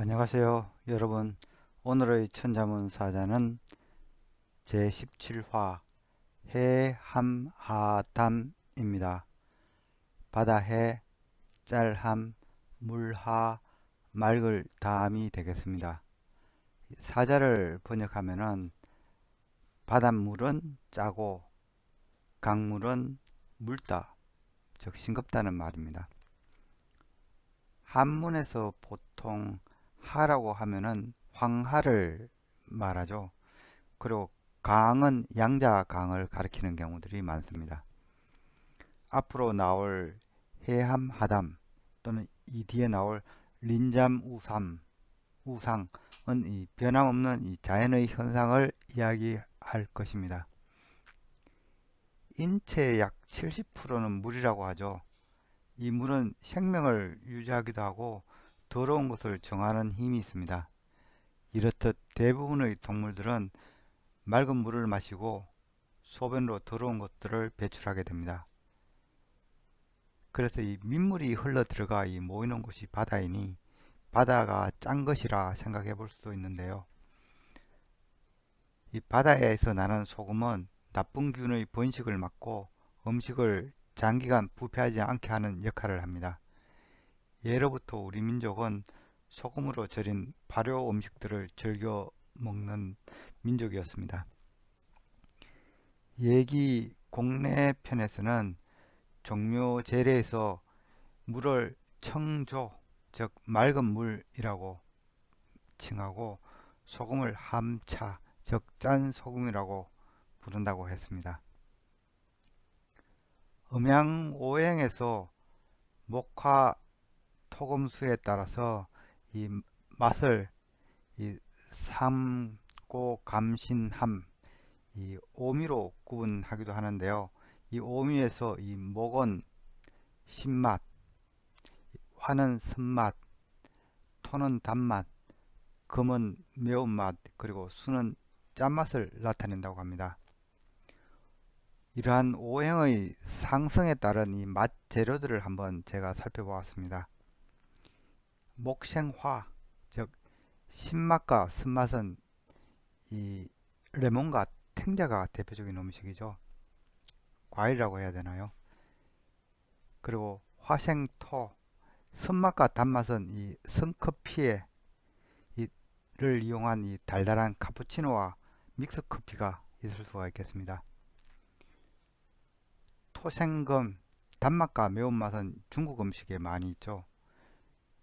안녕하세요, 여러분. 오늘의 천자문 사자는 제17화 해함하담입니다. 바다해, 짤함, 물하, 맑을 담이 되겠습니다. 사자를 번역하면은 바닷물은 짜고 강물은 묽다, 즉 싱겁다는 말입니다. 한문에서 보통 하라고 하면은 황하를 말하죠. 그리고 강은 양자 강을 가리키는 경우들이 많습니다. 앞으로 나올 해함 하담 또는 이 뒤에 나올 린잠 우삼 우상은 이 변함없는 이 자연의 현상을 이야기할 것입니다. 인체의 약 70%는 물이라고 하죠. 이 물은 생명을 유지하기도 하고 더러운 것을 정하는 힘이 있습니다. 이렇듯 대부분의 동물들은 맑은 물을 마시고 소변으로 더러운 것들을 배출하게 됩니다. 그래서 이 민물이 흘러 들어가 이 모이는 곳이 바다이니 바다가 짠 것이라 생각해 볼 수도 있는데요. 이 바다에서 나는 소금은 나쁜 균의 번식을 막고 음식을 장기간 부패하지 않게 하는 역할을 합니다. 예로부터 우리 민족은 소금으로 절인 발효 음식들을 즐겨 먹는 민족이었습니다. 얘기 공내 편에서는 종묘 제례에서 물을 청조, 즉 맑은 물이라고 칭하고 소금을 함차, 즉 짠 소금이라고 부른다고 했습니다. 음양오행에서 목화 토금수에 따라서 이 맛을 이 삼고 감신함, 이 오미로 구분하기도 하는데요. 이 오미에서 이 목은 신맛, 화는 쓴맛, 토는 단맛, 금은 매운맛, 그리고 수는 짠맛을 나타낸다고 합니다. 이러한 오행의 상승에 따른 이 맛 재료들을 한번 제가 살펴보았습니다. 목생화, 즉 신맛과 쓴맛은 이 레몬과 탱자가 대표적인 음식이죠. 과일이라고 해야 되나요? 그리고 화생토, 쓴맛과 단맛은 이 생커피에 를 이용한 이 달달한 카푸치노와 믹스 커피가 있을 수가 있겠습니다. 토생금, 단맛과 매운맛은 중국 음식에 많이 있죠.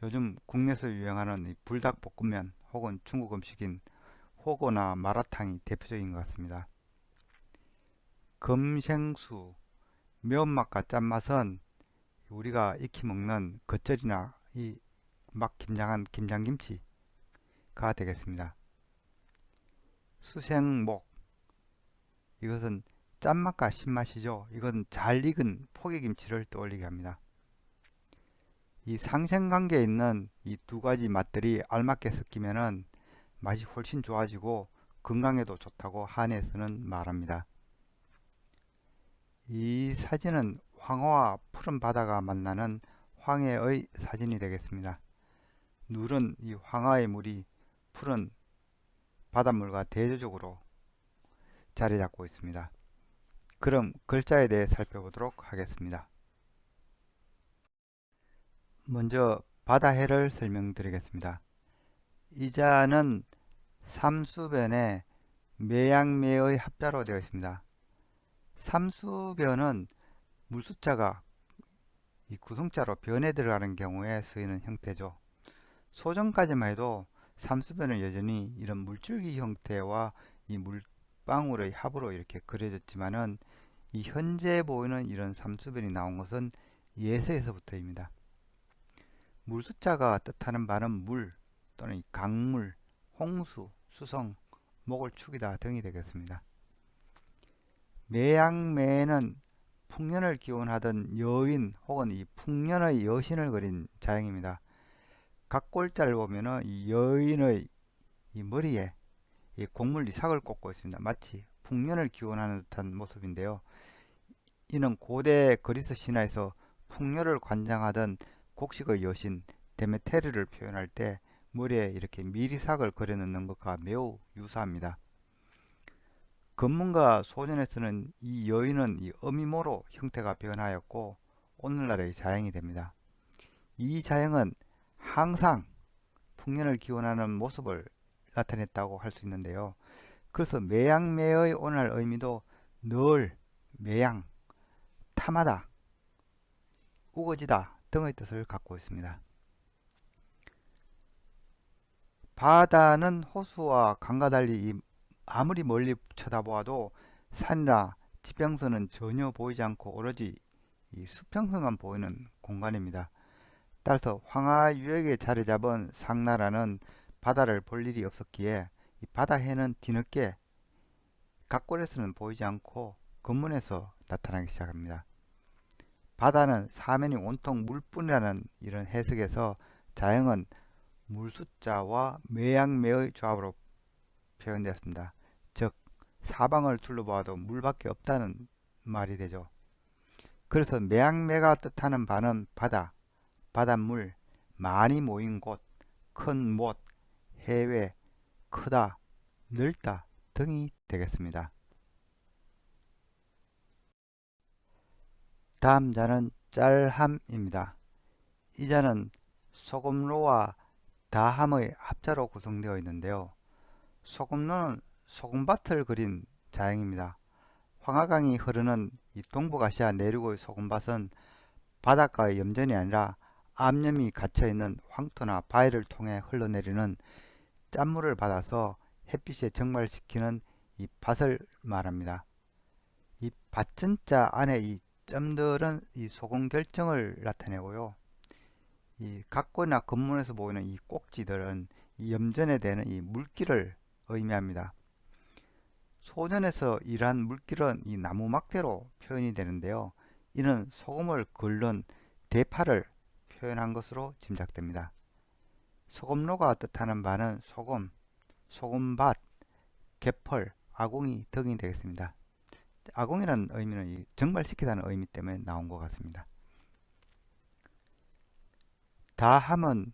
요즘 국내에서 유행하는 이 불닭볶음면 혹은 중국 음식인 호거나 마라탕이 대표적인 것 같습니다. 금생수, 매운맛과 짠맛은 우리가 익히 먹는 겉절이나 이 막 김장한 김장김치가 되겠습니다. 수생목, 이것은 짠맛과 신맛이죠. 이건 잘 익은 포기김치를 떠올리게 합니다. 이 상생관계에 있는 이 두 가지 맛들이 알맞게 섞이면은 맛이 훨씬 좋아지고 건강에도 좋다고 한의에서는 말합니다. 이 사진은 황어와 푸른 바다가 만나는 황해의 사진이 되겠습니다. 누른 이 황하의 물이 푸른 바닷물과 대조적으로 자리 잡고 있습니다. 그럼 글자에 대해 살펴보도록 하겠습니다. 먼저 바다해를 설명드리겠습니다. 이 자는 삼수변에 매양매의 합자로 되어 있습니다. 삼수변은 물숫자가 이 구성자로 변에 들어가는 경우에 쓰이는 형태죠. 소전까지만 해도 삼수변은 여전히 이런 물줄기 형태와 이 물방울의 합으로 이렇게 그려졌지만은 이 현재 보이는 이런 삼수변이 나온 것은 예서에서부터입니다. 물숫자가 뜻하는 바는 물 또는 강물, 홍수, 수성, 목을 축이다 등이 되겠습니다. 매양매는 풍년을 기원하던 여인 혹은 이 풍년의 여신을 그린 자형입니다. 각 골자를 보면은 이 여인의 이 머리에 이 곡물 이삭을 꽂고 있습니다. 마치 풍년을 기원하는 듯한 모습인데요. 이는 고대 그리스 신화에서 풍요를 관장하던 곡식의 여신 데메테르를 표현할 때 머리에 이렇게 미리삭을 그려 넣는 것과 매우 유사합니다. 금문과 소전에서는 이 여인은 이 어미모로 형태가 변하였고 오늘날의 자형이 됩니다. 이 자형은 항상 풍년을 기원하는 모습을 나타냈다고 할 수 있는데요. 그래서 매양매의 오늘날 의미도 늘, 매양, 탐하다, 우거지다 등의 뜻을 갖고 있습니다. 바다는 호수와 강과 달리 아무리 멀리 쳐다보아도 산이나 지평선은 전혀 보이지 않고 오로지 이 수평선만 보이는 공간입니다. 따라서 황하유역에 자리 잡은 상나라는 바다를 볼 일이 없었기에 이 바다해는 뒤늦게 각골에서는 보이지 않고 건문에서 나타나기 시작합니다. 바다는 사면이 온통 물뿐이라는 이런 해석에서 자형은 물숫자와 매양매의 조합으로 표현되었습니다. 즉 사방을 둘러보아도 물밖에 없다는 말이 되죠. 그래서 매양매가 뜻하는 바는 바다, 바닷물, 많이 모인 곳, 큰 못, 해외, 크다, 넓다 등이 되겠습니다. 다음 자는 짤함입니다. 이 자는 소금로와 다함의 합자로 구성되어 있는데요. 소금로는 소금밭을 그린 자형입니다. 황하강이 흐르는 이 동북아시아 내륙의 소금밭은 바닷가의 염전이 아니라 암염이 갇혀있는 황토나 바위를 통해 흘러내리는 짠물을 받아서 햇빛에 적말시키는 이 밭을 말합니다. 이 밭전자 안에 이 점들은 이 소금 결정을 나타내고요. 이 각고나 건문에서 보이는 이 꼭지들은 이 염전에 대는 이 물기를 의미합니다. 소전에서 이러한 물길은 이 나무 막대로 표현이 되는데요. 이는 소금을 긁는 대파를 표현한 것으로 짐작됩니다. 소금로가 뜻하는 바는 소금, 소금밭, 개펄, 아궁이 등이 되겠습니다. 아궁이라는 의미는 이 정발시키다는 의미 때문에 나온 것 같습니다. 다함은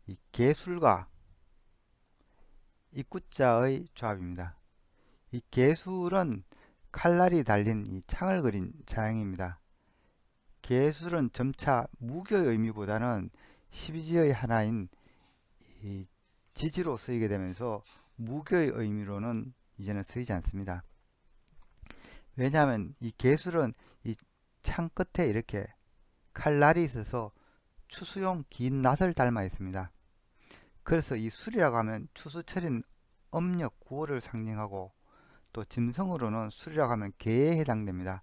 이 개술과 입구자의 조합입니다. 이 개술은 칼날이 달린 이 창을 그린 자형입니다. 개술은 점차 무교의 의미보다는 십이지의 하나인 이 지지로 쓰이게 되면서 무교의 의미로는 이제는 쓰이지 않습니다. 왜냐하면 이 개술은 이 창 끝에 이렇게 칼날이 있어서 추수용 긴 낫을 닮아 있습니다. 그래서 이 술이라고 하면 추수철인 음력 9월을 상징하고 또 짐승으로는 술이라고 하면 개에 해당됩니다.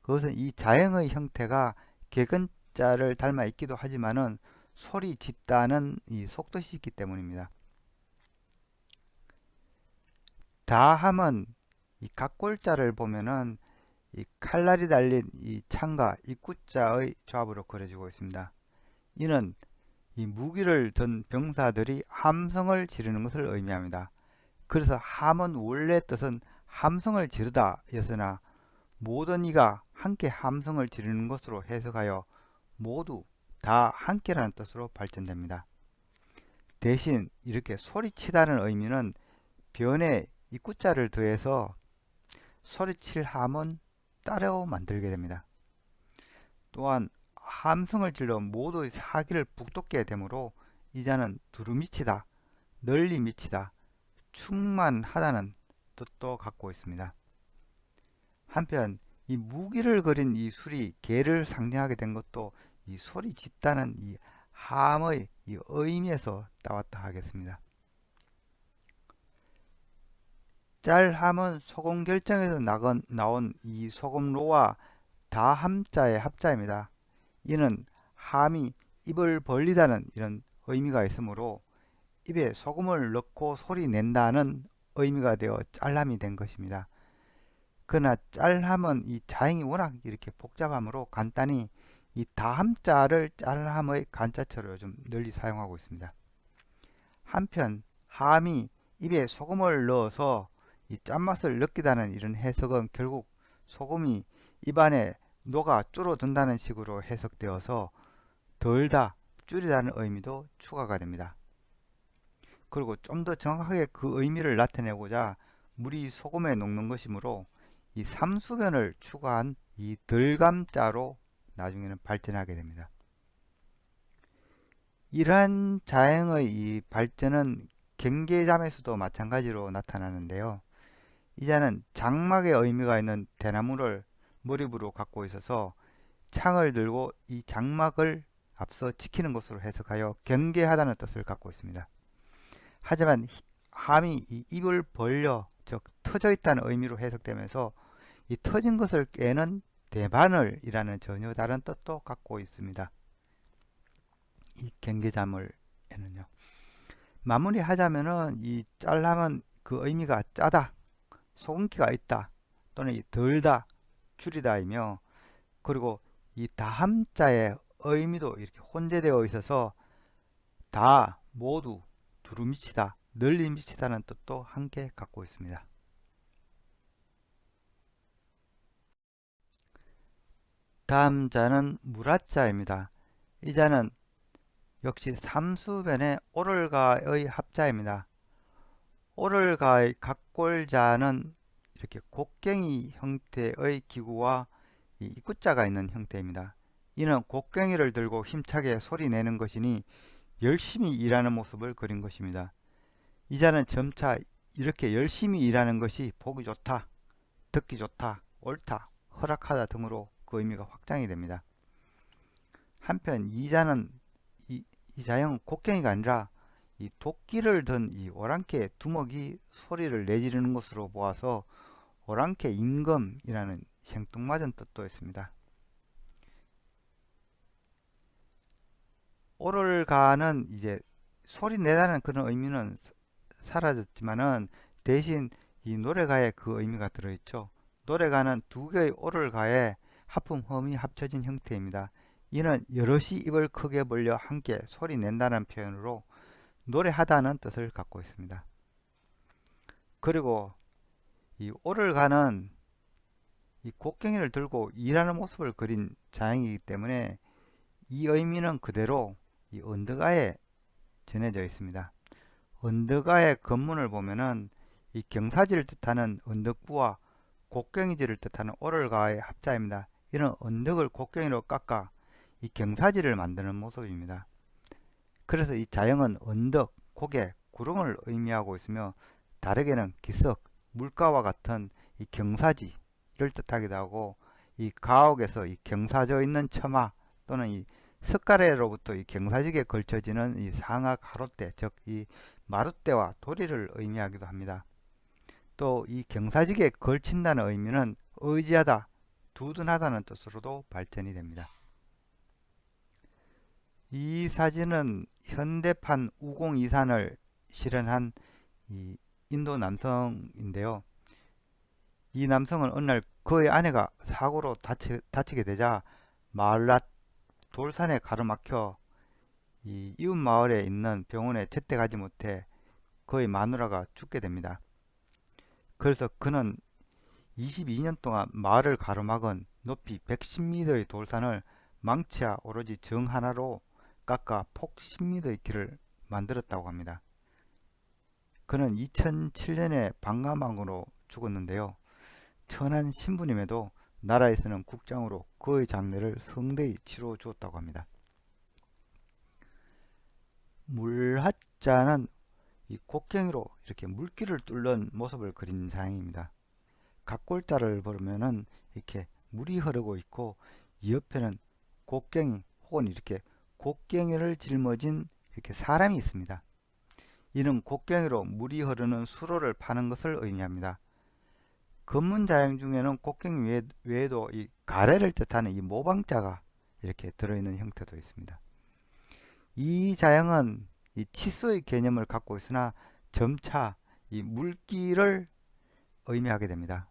그것은 이 자형의 형태가 개근자를 닮아 있기도 하지만은 소리 짓다는 이 속뜻이 있기 때문입니다. 다함은 이 각골자를 보면은 이 칼날이 달린 이 창과 입구자의 조합으로 그려지고 있습니다. 이는 이 무기를 든 병사들이 함성을 지르는 것을 의미합니다. 그래서 함은 원래 뜻은 함성을 지르다 였으나 모든 이가 함께 함성을 지르는 것으로 해석하여 모두 다 함께라는 뜻으로 발전됩니다. 대신 이렇게 소리치다는 의미는 변에 입구자를 더해서 소리칠 함은 따로 만들게 됩니다. 또한 함성을 질러 모두의 사기를 북돋게 되므로 이 자는 두루 미치다, 널리 미치다, 충만하다는 뜻도 갖고 있습니다. 한편 이 무기를 그린 이 술이 개를 상징하게 된 것도 이 소리 짓다는 이 함의 이 의미에서 따왔다 하겠습니다. 짤함은 소금 결정에서 나온 이 소금로와 다함자의 합자입니다. 이는 함이 입을 벌리다는 이런 의미가 있으므로 입에 소금을 넣고 소리 낸다는 의미가 되어 짤함이 된 것입니다. 그러나 짤함은 이 자형이 워낙 이렇게 복잡하므로 간단히 이 다함자를 짤함의 간자처로 요즘 널리 사용하고 있습니다. 한편 함이 입에 소금을 넣어서 이 짠맛을 느끼다는 이런 해석은 결국 소금이 입안에 녹아 줄어든다는 식으로 해석되어서 덜다, 줄이다는 의미도 추가가 됩니다. 그리고 좀 더 정확하게 그 의미를 나타내고자 물이 소금에 녹는 것이므로 이 삼수변을 추가한 이 덜감자로 나중에는 발전하게 됩니다. 이러한 자형의 이 발전은 경계잠에서도 마찬가지로 나타나는데요. 이 자는 장막의 의미가 있는 대나무를 모립으로 갖고 있어서 창을 들고 이 장막을 앞서 지키는 것으로 해석하여 경계하다는 뜻을 갖고 있습니다. 하지만 함이 이 입을 벌려 즉 터져 있다는 의미로 해석되면서 이 터진 것을 깨는 대바늘이라는 전혀 다른 뜻도 갖고 있습니다. 이 경계자물에는요. 마무리하자면은 이 짤람은 그 의미가 짜다, 소금기가 있다, 또는 이 덜다, 줄이다이며, 그리고 이 다함자의 의미도 이렇게 혼재되어 있어서 다, 모두, 두루 미치다, 널리 미치다는 뜻도 함께 갖고 있습니다. 다음 자는 무라자입니다. 이 자는 역시 삼수변의 오를가의 합자입니다. 오를가의 각골자는 이렇게 곡괭이 형태의 기구와 이 입구자가 있는 형태입니다. 이는 곡괭이를 들고 힘차게 소리 내는 것이니 열심히 일하는 모습을 그린 것입니다. 이 자는 점차 이렇게 열심히 일하는 것이 보기 좋다, 듣기 좋다, 옳다, 허락하다 등으로 그 의미가 확장이 됩니다. 한편 이 자는 이 자형은 곡괭이가 아니라 이 도끼를 든 이 오랑캐 두목이 소리를 내지르는 것으로 보아서 오랑캐 임금이라는 생뚱맞은 뜻도 있습니다. 오를가는 이제 소리 내다는 그런 의미는 사라졌지만은 대신 이 노래가에 그 의미가 들어있죠. 노래가는 두 개의 오를가에 하품흠이 합쳐진 형태입니다. 이는 여럿이 입을 크게 벌려 함께 소리 낸다는 표현으로 노래하다는 뜻을 갖고 있습니다. 그리고 이 오를가는 이 곡괭이를 들고 일하는 모습을 그린 자형이기 때문에 이 의미는 그대로 이 언덕가에 전해져 있습니다. 언덕가의 건문을 보면은 이 경사지를 뜻하는 언덕부와 곡괭이질을 뜻하는 오를가의 합자입니다. 이는 언덕을 곡괭이로 깎아 이 경사지를 만드는 모습입니다. 그래서 이 자형은 언덕, 고개, 구름을 의미하고 있으며 다르게는 기석, 물가와 같은 이 경사지를 뜻하기도 하고 이 가옥에서 이 경사져 있는 처마 또는 이 석가래로부터 이 경사직에 걸쳐지는 이 상하 가로대, 즉 이 마룻대와 도리를 의미하기도 합니다. 또 이 경사직에 걸친다는 의미는 의지하다, 두둔하다는 뜻으로도 발전이 됩니다. 이 사진은 현대판 우공이산을 실현한 이 인도 남성인데요. 이 남성은 어느 날 그의 아내가 사고로 다치게 되자 마을랏 돌산에 가로막혀 이 이웃 마을에 있는 병원에 제때 가지 못해 그의 마누라가 죽게 됩니다. 그래서 그는 22년 동안 마을을 가로막은 높이 110m의 돌산을 망치와 오로지 정 하나로 깎아 폭 10m의 길을 만들었다고 합니다. 그는 2007년에 방광암으로 죽었는데요. 천한 신부님에도 나라에서는 국장으로 그의 장례를 성대히 치러 주었다고 합니다. 물하자는 이 곡괭이로 이렇게 물길을 뚫는 모습을 그린 자형입니다. 각골자를 보면은 이렇게 물이 흐르고 있고 이 옆에는 곡괭이 혹은 이렇게 곡괭이를 짊어진 이렇게 사람이 있습니다. 이는 곡괭이로 물이 흐르는 수로를 파는 것을 의미합니다. 검문자형 중에는 곡괭이 외에도 이 가래를 뜻하는 이 모방자가 이렇게 들어있는 형태도 있습니다. 이 자형은 이 치수의 개념을 갖고 있으나 점차 이 물길을 의미하게 됩니다.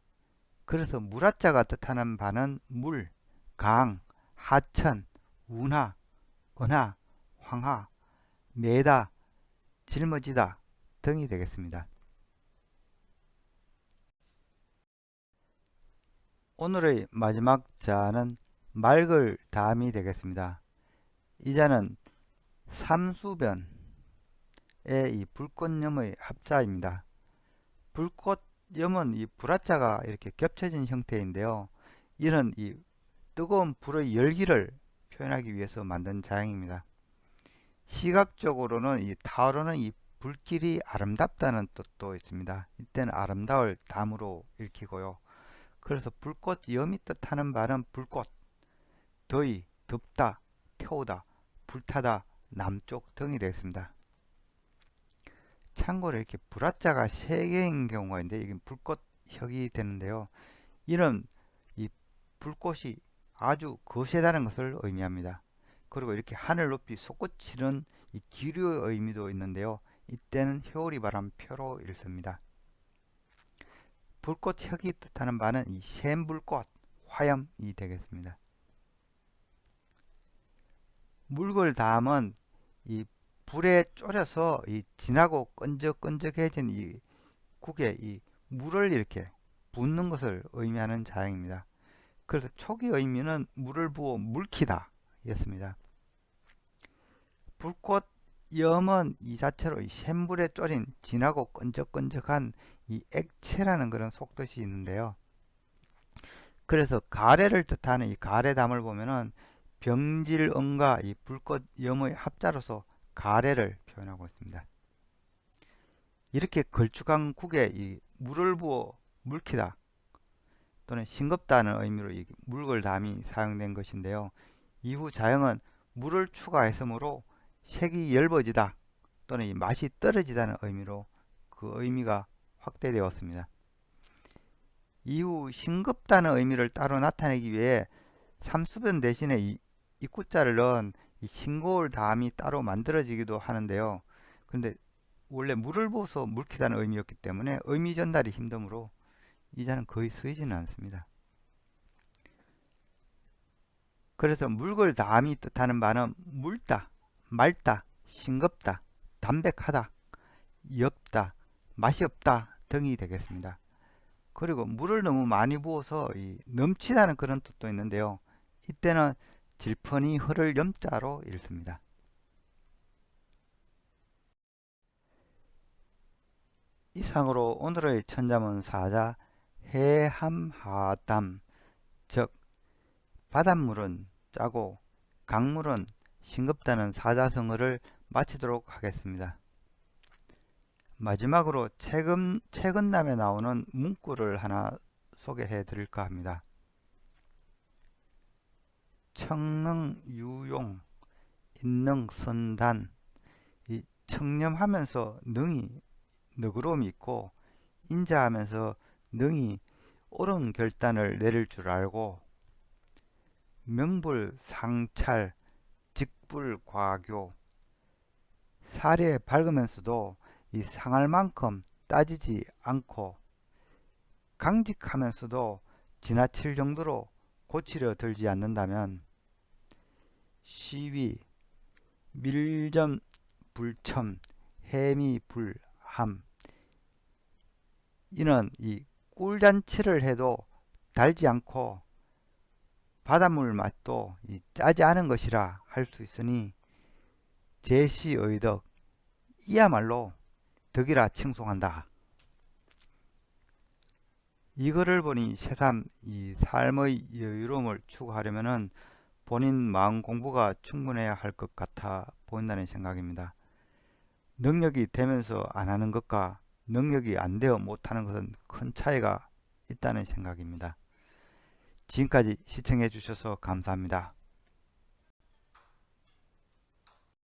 그래서 물하자가 뜻하는 바는 물, 강, 하천, 운하, 은하, 황하, 매다, 짊어지다 등이 되겠습니다. 오늘의 마지막 자는 맑을 다음이 되겠습니다. 이 자는 삼수변, 이 불꽃염의 합자입니다. 불꽃염은 이 불화자가 이렇게 겹쳐진 형태인데요. 이는 이 뜨거운 불의 열기를 표현하기 위해서 만든 자형입니다. 시각적으로는 이 타오르는 이 불길이 아름답다는 뜻도 있습니다. 이때는 아름다울 담으로 읽히고요. 그래서 불꽃염이 뜻하는 바는 불꽃, 더위, 덥다, 태우다, 불타다, 남쪽 등이 되겠습니다. 참고로 이렇게 불화자가 3개인 경우가 있는데 이게 불꽃혁이 되는데요. 이는 이 불꽃이 아주 거세다는 것을 의미합니다. 그리고 이렇게 하늘 높이 솟구치는 이 기류의 의미도 있는데요. 이때는 효리 바람 표로 읽습니다. 불꽃혁이 뜻하는 바는 이 샘불꽃, 화염이 되겠습니다. 묽을 담은 이 불에 졸여서 이 진하고 끈적끈적해진 이 국에 이 물을 이렇게 붓는 것을 의미하는 자형입니다. 그래서 초기 의미는 물을 부어 물키다 였습니다. 불꽃염은 이 자체로 이 샘불에 졸인 진하고 끈적끈적한 이 액체라는 그런 속뜻이 있는데요. 그래서 가래를 뜻하는 이 가래담을 보면은 병질음과 이 불꽃염의 합자로서 가래를 표현하고 있습니다. 이렇게 걸쭉한 국에 이 물을 부어 물키다 또는 싱겁다는 의미로 이 묽을 담이 사용된 것인데요. 이후 자형은 물을 추가했으므로 색이 엷어지다 또는 이 맛이 떨어지다는 의미로 그 의미가 확대되었습니다. 이후 싱겁다는 의미를 따로 나타내기 위해 삼수변 대신에 이 입구자를 넣은 이 싱거울 담이 따로 만들어지기도 하는데요. 그런데 원래 물을 부어서 물키다는 의미였기 때문에 의미 전달이 힘드므로 이 자는 거의 쓰이지는 않습니다. 그래서 묽을 담이 뜻하는 바는 묽다, 맑다, 싱겁다, 담백하다, 옅다, 맛이 없다 등이 되겠습니다. 그리고 물을 너무 많이 부어서 넘치다는 그런 뜻도 있는데요. 이때는 질펀이 흐를 염자로 읽습니다. 이상으로 오늘의 천자문 사자 해함하담, 즉 바닷물은 짜고 강물은 싱겁다는 사자성어를 마치도록 하겠습니다. 마지막으로 최근남에 나오는 문구를 하나 소개해 드릴까 합니다. 청능유용, 인능선단. 이 청렴하면서 능이 너그러움이 있고 인자하면서 능이 옳은 결단을 내릴 줄 알고 명불상찰, 직불과교. 사례에 밝으면서도 이 상할 만큼 따지지 않고 강직하면서도 지나칠 정도로 고치려 들지 않는다면 시위, 밀점, 불첨, 해미, 불함. 이는 이 꿀잔치를 해도 달지 않고 바닷물 맛도 짜지 않은 것이라 할 수 있으니 제시의덕, 이야말로 덕이라 칭송한다. 이거를 보니 새삼 이 삶의 여유로움을 추구하려면은 본인 마음 공부가 충분해야 할 것 같아 보인다는 생각입니다. 능력이 되면서 안 하는 것과 능력이 안 되어 못하는 것은 큰 차이가 있다는 생각입니다. 지금까지 시청해 주셔서 감사합니다.